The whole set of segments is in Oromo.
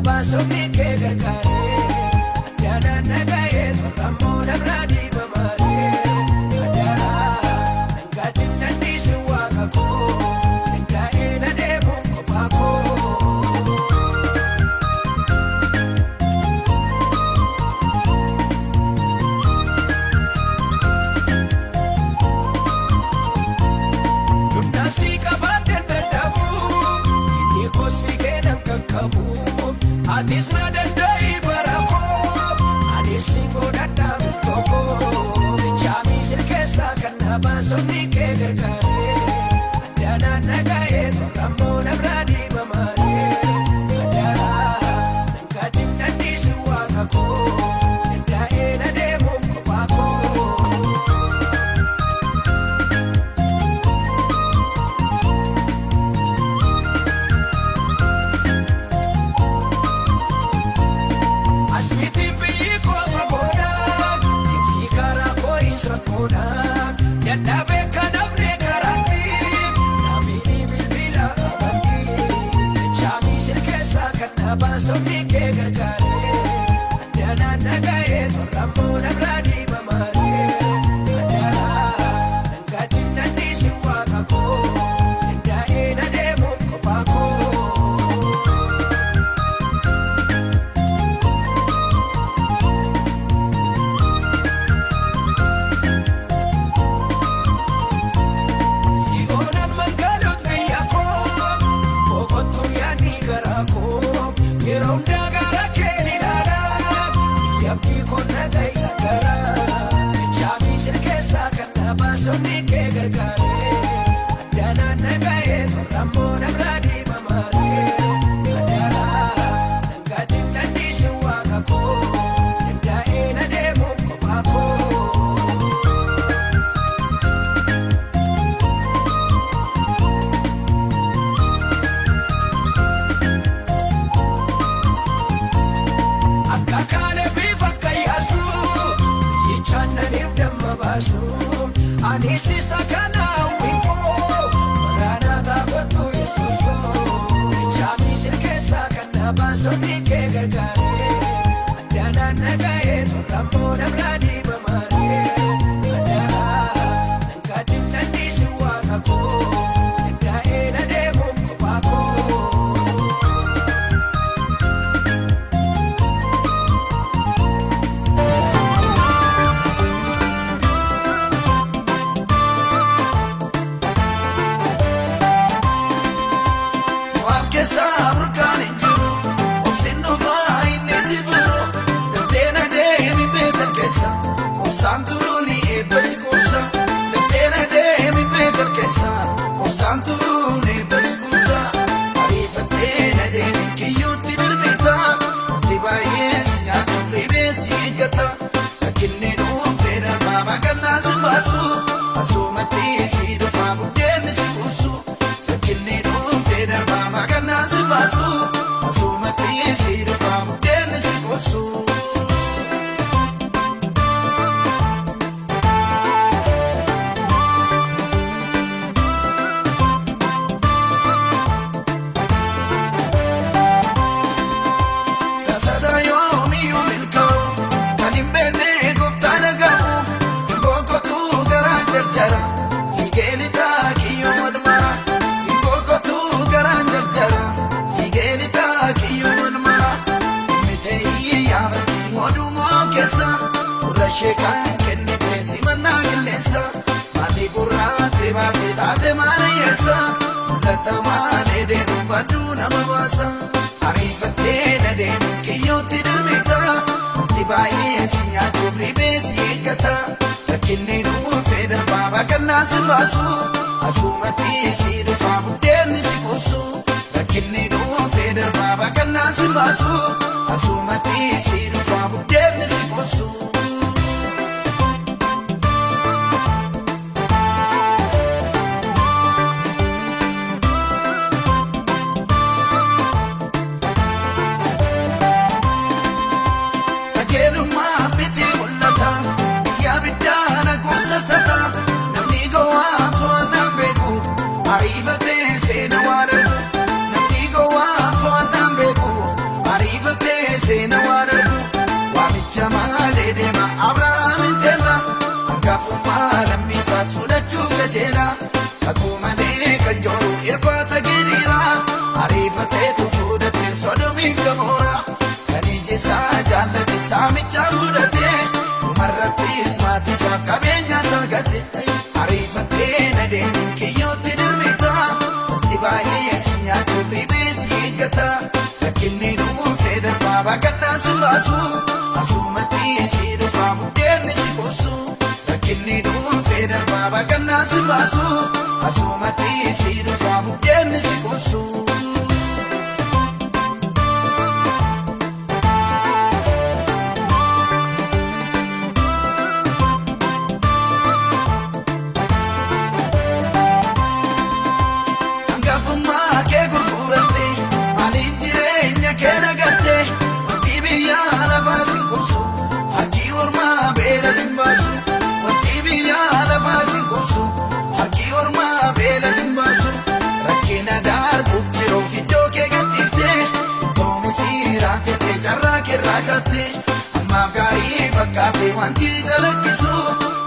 baasofni kee gargaaree addaadhaan nagahee torrammoo namraadii bamaaree addaadhaa dhangaatiin nanniisi waaqa koo dandaa'ee na deemuun kophaa koo. Dumnaasii qabaatee dadhabuu inni koosfi keenan kakkabu atis na danda'ii barakoo anis si godhadhaa murtookoo bichaamii sirkeessaa kan na baasofni kee gargaaree addaadhaan nagahee torrammoo namraadii bamaaree addaadhaa dhangaatiin nanniisi waaqa koo dandaa'ee na deemuun kophaa koo. Asmitiin biyyi koo fagoodhaan ibsii karaa koo isra koodhaan dadhabee kan namne karaatti naamini bilbila amantii bichaamii sirkeessaa kan na baasofni kee gargaaree addaadhaan nagahee torrammoo namraadii bamaaree addaadhaa dhangaatiin nanniisi waaqa koo dandaa'ee na deemuun kophaa koo. Si'oonan magaalota biyya koo boqottuun yaadni garaa koo yeroo hundaa gara kee ni ilaalaa yaabbii koo na ta'e gargaaraa bichaamii sirkeessaa kan na baasofni kee gargaaree addaadhaan nagahee torrammoo namraadii bamaaree addaadhaa dhangaatiin nanniisi waaqa koo dandaa'ee na deemuun kophaa koo. Akka kaane bifa kayyaasuu biyyichaan naniif damma baasuu anis isa kana hawwikoo waraanaa taakottuu yesuus koo bichaamii sirkeessaa kan na baasofni kee gargaaree addaadhaan nagahee torrammoo namraadii bamaaree addaadhaa dhangaatiin nanniisi waaqa koo dandaa'ee na deemuun kophaa koo. Waan keessaa burqaan hin jiru obsin dhufaa inni si furu dandeena deemi beekal keessa obsaan turuuni eebba si kuusa dandeena deemi beekal keessa obsaan turuuni eebba si kuusa ariifattee na deemi kiyyuutti dirmita wanti baay'ee si nyaachuuf ribee si eeggata rakkinni dhuunfee darbaa kannaa si baasu asumatti si dhufaa buddeenni si kuusu rakkinni dhuunfee darbaa kannaa si baasu asumatti si dhufaa buddeenni si kuusu. Sasada yoomiyyuu milkaa'u kan hin beekne gooftaan dhaga'u hin boqotuu garaan jarjara fiigee lixaa kiyyoo walmara hin boqotuu garaan jarjara fiigee lixaa kiyyoo walmara inni ta'ii yaabatii oduumoo keessa gurra ishee kan kennite simannaa qilleensa maatii gurraatee baatee taate maarayyeessa mul'ata maalee deemuun badduu nama baasa ariifattee na deemu kiyyootti dirmita wanti baay'ee si nyaachuuf ribee si eeggata rakkinni dhuunfee darbaa kannaa si baasu asumatti si dhufaa buddeenni si kuusu rakkinni dhuunfee darbaa kannaa si baasu asumatti si dhufaa buddeenni si kuusu. Qajeelummaa miti mul'ata yaa biddaana gosa sata namni gowwaa fo'annaan beeku ariifatee seena waan darbu namni gowwaa fo'annaan beeku ariifatee kajeela Akkuma kan jooru irbaata giriira Ariifateetu fuudhatee sodomiif gamoora Kan ijisaa jaallate saamicha mudate Dhumarrattis maatiisaa qabeenya saagate Ariifatee na deemuun kiyyootti dirmita Wanti baay'ee si nyaachuuf ribee si eeggata Rakkinni dhuufee darbaa baaqannaa si baasu Asumatti si dhufaa muddeenni si qoosu Rakkinni dhuufee darbaa baaqannaa si baasu Asumatti si dhufaa muddeenni si qoosu Ammaaf gaarii fakkaate wanti jalakkisu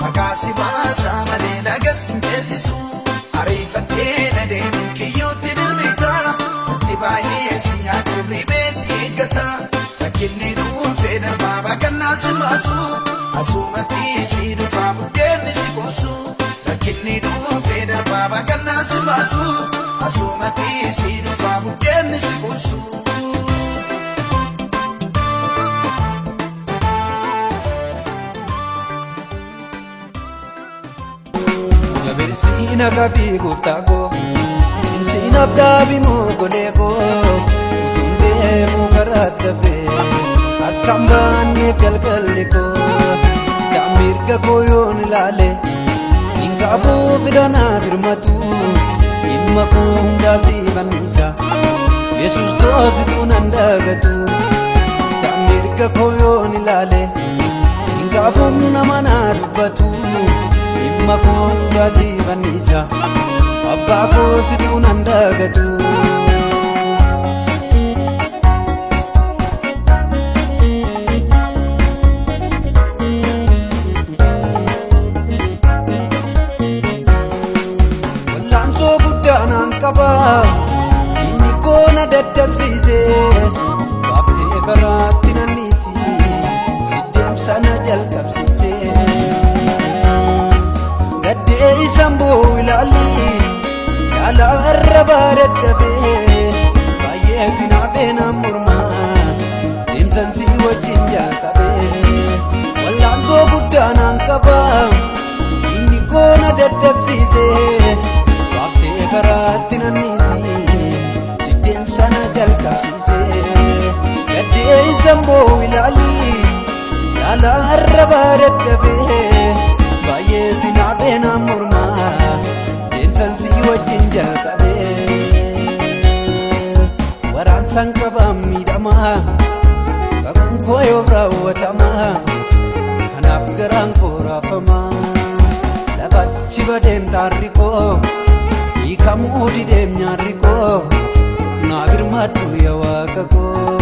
Maqaa si baasaa malee lagas hin teessisu Ariifattee na deemuun kiyyootti dirmita Wanti baay'ee si nyaachuuf ribee si eeggata Rakkinni dhuufee darbaa baaqannaa si baasu Asumatti si dhufaa muddeenni si qoosu Rakkinni dhuufee darbaa baaqannaa si baasu Asumatti si dhufaa muddeenni si qoosu Sina kafi guftago Sina abdaabi mogoleko Utunde mukaratafe Akkam baanneef galgalliko Kaamirga koyoon ilaale Ninkabuu fidana firmatu Dhimma koo hundaasi bannisa Yesus koositu nan dagatu Kaamirga koyoon ilaale Ninkabuu nama na dubbatu Dhimma koo hundaasi bannisa Abbaa koositu nan dagatu Wallaansoo guddaa naan qaba Inni koo na daddabsiise Baaftee karaatti nanniisi Si deemsa na jalqabsiise Gaddee isaan boo ilaali Yaala arrabaa dadhabee Baay'ee kinaafee naan mormaa Deemsan si wajjin jalqabee Wallaansoo guddaa naan qaba Inni koo na daddabsiise Baaftee karaatti nanniisi Si deemsa na jalqabsiise Gaddee isaan boo ilaali Yaala arrabaa dadhabee Baay'ee kinaafee naan mormaa Deemsan si wajjin jalqabee Waraansaan qabaan miidhamaa Kakuun koo yoo raawwatamaa Kanaaf garaan koo raafamaa Lafatti badeem taarri koo Hiikamuu dideem nyaarri koo Naa birmadhu yaa waaqa koo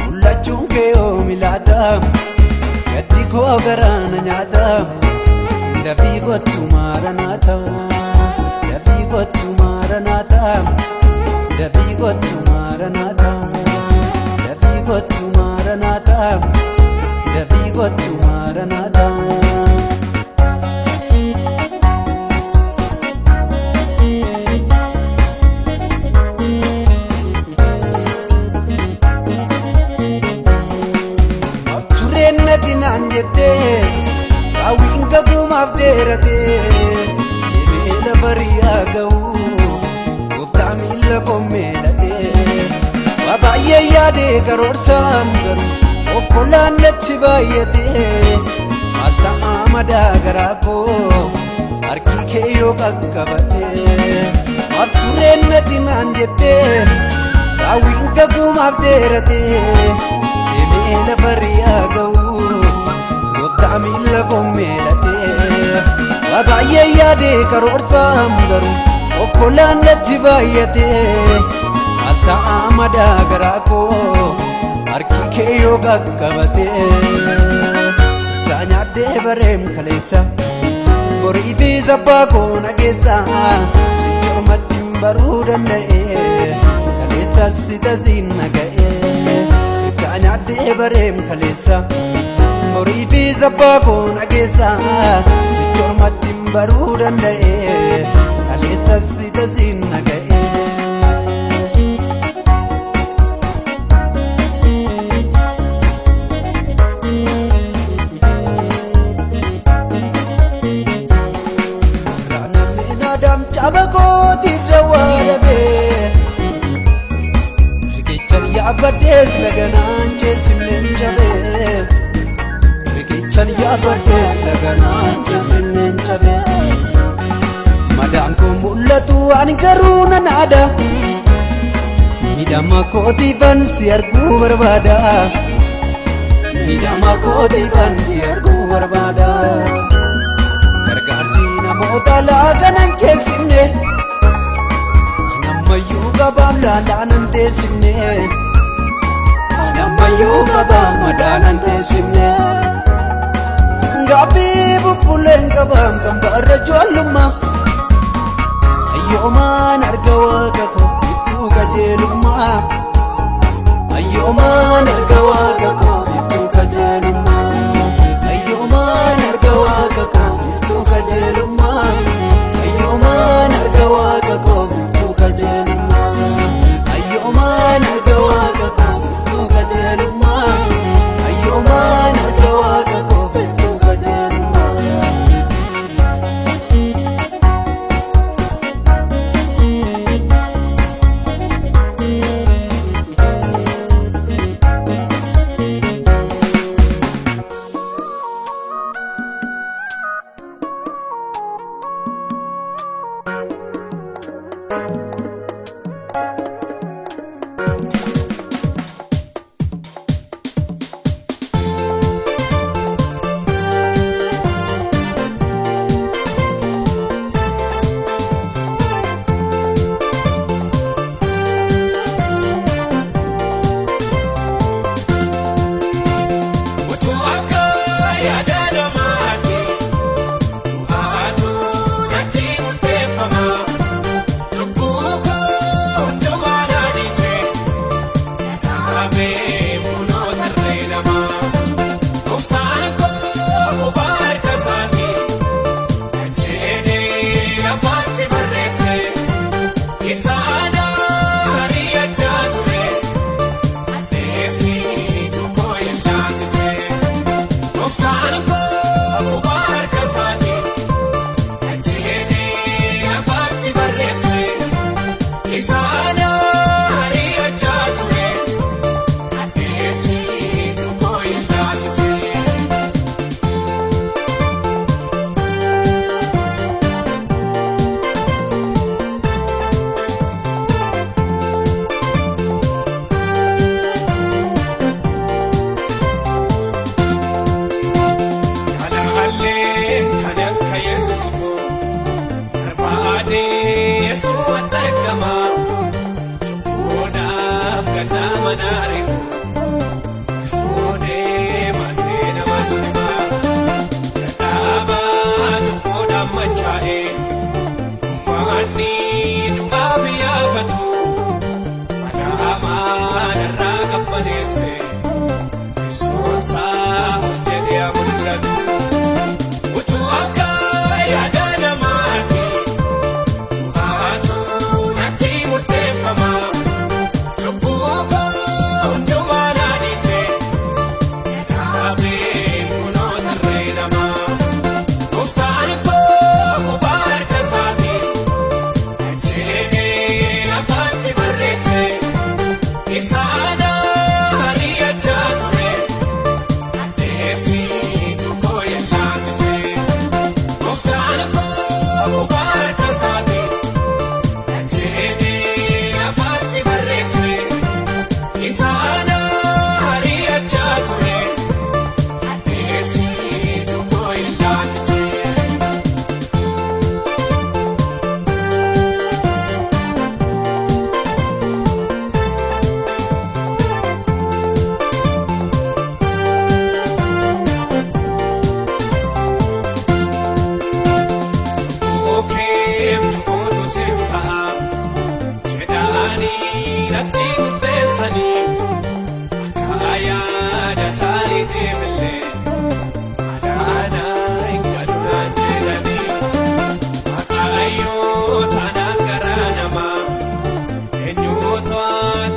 Mul'achuun kee yoo milaata Gaddi koo garaana nyaata Dafii kottu maaranaata Dafii kottu maaranaata Dafii kottu maaranaata Dafii kottu maaranaata Dafii kottu maaranaata Aftureen natti naan jettee Hawwiin gagumaaf dheeratee Deemee lafa riyaa ga'uu Gooftaa miila koomee dhatee Waa baay'ee yaadee karoorsaan garuu Okkolaan natti baay'atee Maal ta'a madaa garaa koo Harki kee yoo qaqqabatee Maaf tureen natti naan jettee Hawwiin gagumaaf dheeratee Deemee lafa riyaa ga'uu Gooftaa miila koomee dhatee Waa baay'ee yaadee karoorsaan garuu Okkolaan natti baay'atee Maal ta'a madaa garaa koo Harki kee yoo qaqqabatee Taa nyaaddee bareem kaleessa horii fi sabbaa koona keessa sichoormatti hin baruu danda'e kaleessas si tasiin naga'e irraa nyaadhee bareem kaleessa horii fi sabbaa koona keessa sichoormatti hin baruu danda'e kaleessas si tasiin naga'e. Abagoti dawarabe Rigichan yaabaddees laganaan jeesimneen jabe Rigichan yaabaddees laganaan jeesimneen jabe Madaan koo mul'atu ani garuu nan aada Miidhama kootiifan si arguu barbaada Miidhama kootiifan si arguu barbaada Gargaarsi namoota laaganan jeesimne Nammayyuu qabaam laalaanan teessimne Nammayyuu qabaam madaanan teessimne Gaabii bubbuleen qabaam kan barra joollummaa Ayyoomaan arga waaqa koo iftuu qajeelummaa Ayyoomaan arga waaqa koo iftuu qajeelummaa Ayyoomaan arga waaqa koo iftuu qajeelummaa Ayyoomaan arga waaqa koo iftuu qajeelummaa Ayyoomaan arga waaqa koo iftuu qajeelummaa Ayyoomaan arga waaqa koo iftuu qajeelummaa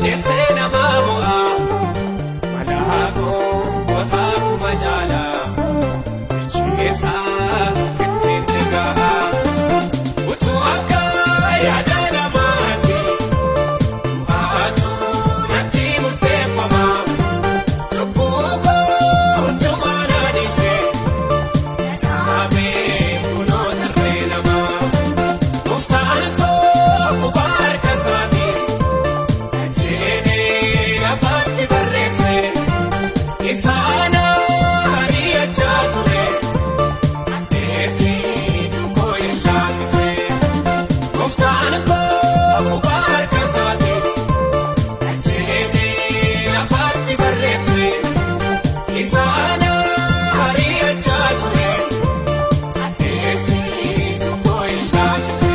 addeessee namaa mo'a malaakoo gotaa kuma jaala jechiisaa ittiin dhigaa utuu akka yaada namaati du'aatu natti murteeffama lubbuu koo hundumaa naadhisee dhaabee kunoo tarree namaa gooftaan koo qubaa harka isaatiin ajjeenee lafaatti barreesse isaan ari'achaa ture addeessitu koo yellaasise gooftaan koo qubaa harka isaatiin ajjeenee lafaatti barreesse isaan ari'achaa ture addeessitu koo yellaasise.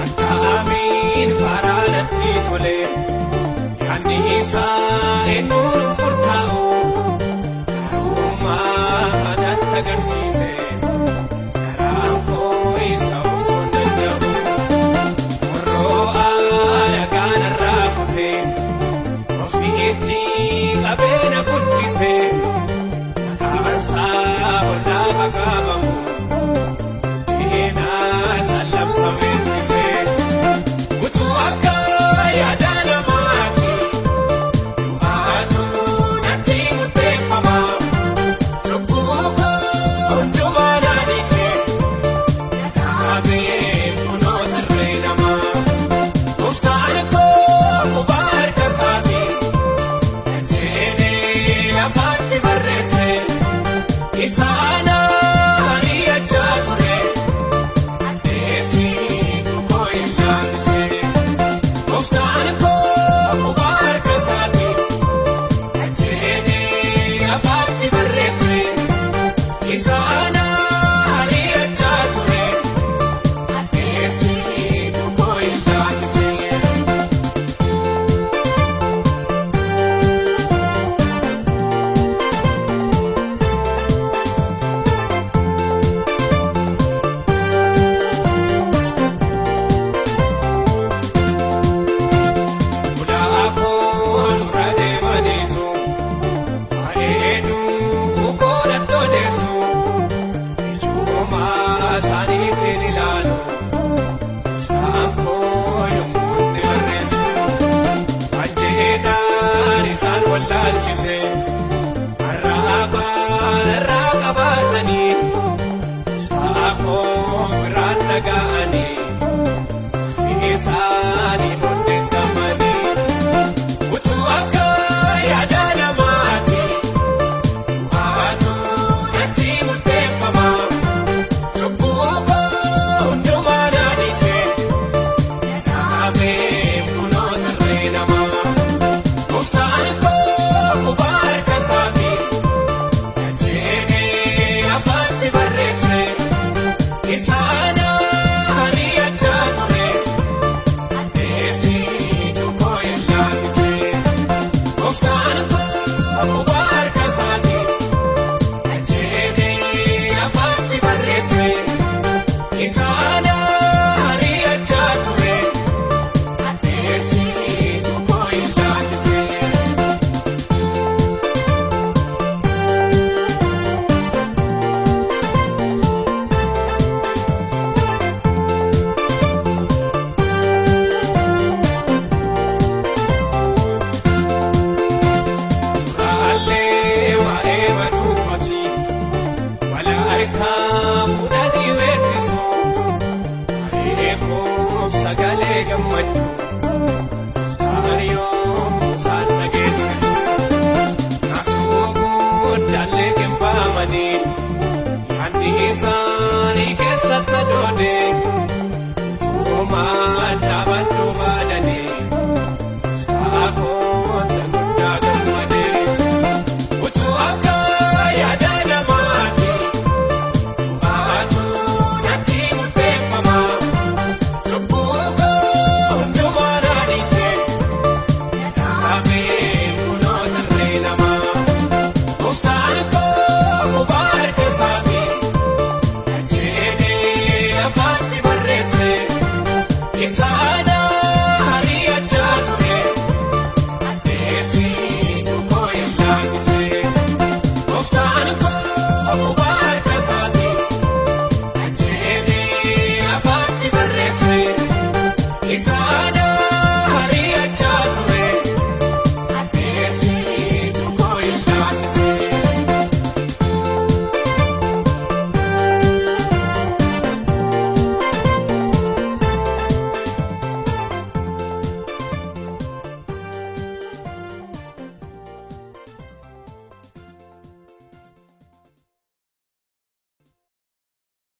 Akkamiin faraanatti tole yaadni isaa eenyuun murtaa'u garummaa kanatti agarsiise karaan koo isa osoo hin danda'u warroo alagaan irraa kutee ofii itti qabeenya guddisee maqaan isaa ollaa fagaafamu diinaa sallabsa weellisee utuu akka yaada namaati du'aatu natti murteeffama lubbuu koo hundumaa naadhisee dhaabee kunoo tarree namaa gooftaan koo qubaa harka isaatiin ajjeenee lafaatti barreesse isaan ari'achaa ture addeessitu koo yellaasise gooftaan koo qubaa harka isaatiin ajjeenee lafaatti barreesse isaan ari'achaa ture addeessitu koo yellaasise. Ulaakoo dura deemaniitu bareeduu koodhattoo deessu ijoomaa isaaniitiin ilaalu isaan koo yommuu inni barreessu ajjeedhaan isaan wallaalchise arraabaan irraa qabaatanii isaan koo biraan naga'anii ofii isaanii hundintamanii utuu akka yaada namaati du'aatu natti murteeffama lubbuu koo hundumaa naadhisee dhaabee kunoo tarree namaa gooftaan koo qubaa harka isaatiin ajjeenee lafaatti barreesse isaan ari'achaa ture addeessitu koo yellaasise gooftaan koo qubaa harka isaatiin ajjeenee lafaatti barreesse isaan ari'achaa ture addeessitu koo yellaasise. Raallee waa'ee baduu kooti wala harkaa fudhanii weeddisu areekoo sagalee gammachuu gooftaan yommuu isaan dhageessisu naasuu guddaallee qinfaamanii yaadni isaanii keessatti adoodee utoomaan dhaabachuu baadanii gooftaa koo